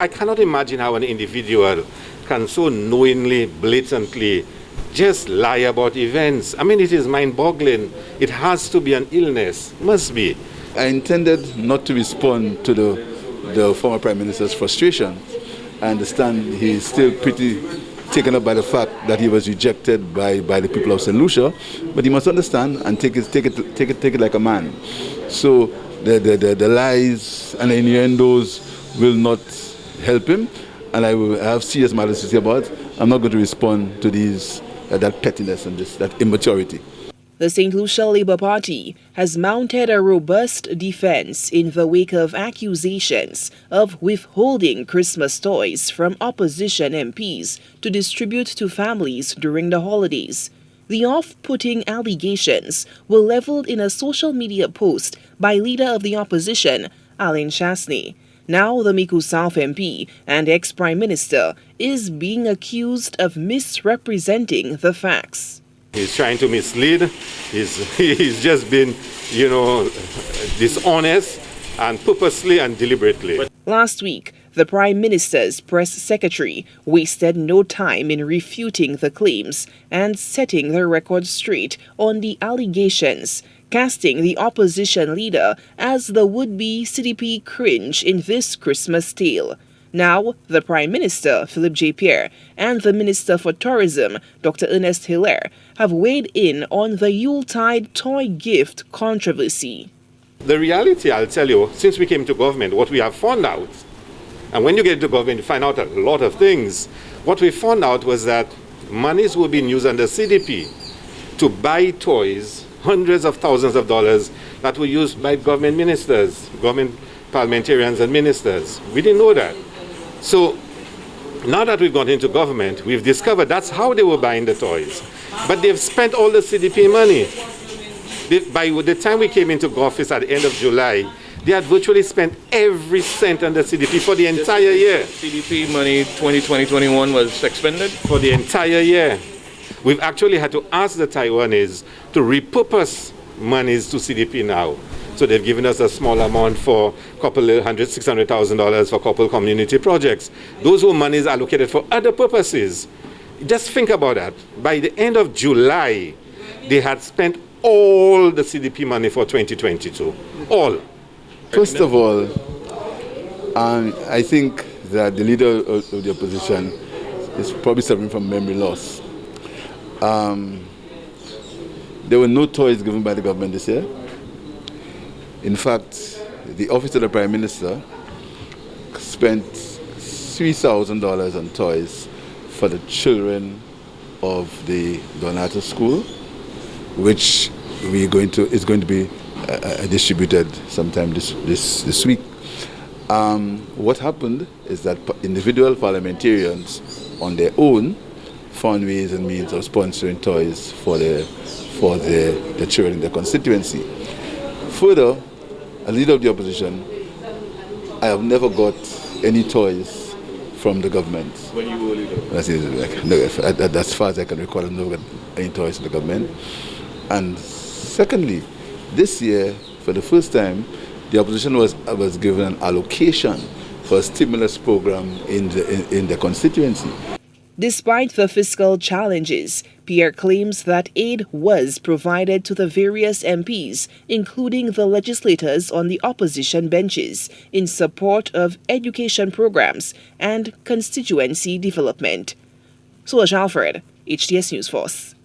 I cannot imagine how an individual can so knowingly, blatantly just lie about events. I mean, it is mind-boggling. It has to be an illness. Must be. I intended not to respond to the former Prime Minister's frustration. I understand he's still pretty taken up by the fact that he was rejected by the people of St. Lucia, but he must understand and take it like a man. So the lies and the innuendos will not help him, and I have serious matters to say about it. I'm not going to respond to that pettiness and that immaturity. The St. Lucia Labour Party has mounted a robust defense in the wake of accusations of withholding Christmas toys from opposition MPs to distribute to families during the holidays. The off-putting allegations were leveled in a social media post by leader of the opposition, Alain Chasney. Now the Miku South MP and ex-Prime Minister is being accused of misrepresenting the facts. He's trying to mislead. He's just been, dishonest and purposely and deliberately. Last week, the Prime Minister's press secretary wasted no time in refuting the claims and setting the record straight on the allegations, casting the opposition leader as the would-be CDP cringe in this Christmas tale. Now, the Prime Minister, Philip J. Pierre, and the Minister for Tourism, Dr. Ernest Hilaire, have weighed in on the Yuletide toy gift controversy. The reality, I'll tell you, since we came to government, what we have found out, and when you get to government, you find out a lot of things. What we found out was that monies were being used under CDP to buy toys, hundreds of thousands of dollars, that were used by government ministers, government parliamentarians and ministers. We didn't know that. So now that we've gone into government, we've discovered that's how they were buying the toys. But they've spent all the CDP money. By the time we came into office at the end of July, they had virtually spent every cent on the CDP for the entire year. CDP money 2020-21 was expended? For the entire year. We've actually had to ask the Taiwanese to repurpose monies to CDP now. So they've given us a small amount for a couple $600,000 for a couple community projects. Those were monies allocated for other purposes. Just think about that. By the end of July, they had spent all the CDP money for 2022. All. First of all, I think that the leader of the opposition is probably suffering from memory loss. There were no toys given by the government this year. In fact, the Office of the Prime Minister spent $3,000 on toys for the children of the Donato School, which is going to be distributed sometime this week. What happened is that individual parliamentarians on their own found ways and means of sponsoring toys for the children in their constituency. Further, as leader of the opposition, I have never got any toys from the government. When you were leader? As far as I can recall, I've never got any toys from the government. And secondly, this year, for the first time, the opposition was given an allocation for a stimulus program in the constituency. Despite the fiscal challenges, Pierre claims that aid was provided to the various MPs, including the legislators on the opposition benches, in support of education programs and constituency development. Solange Alfred, HTS News Force.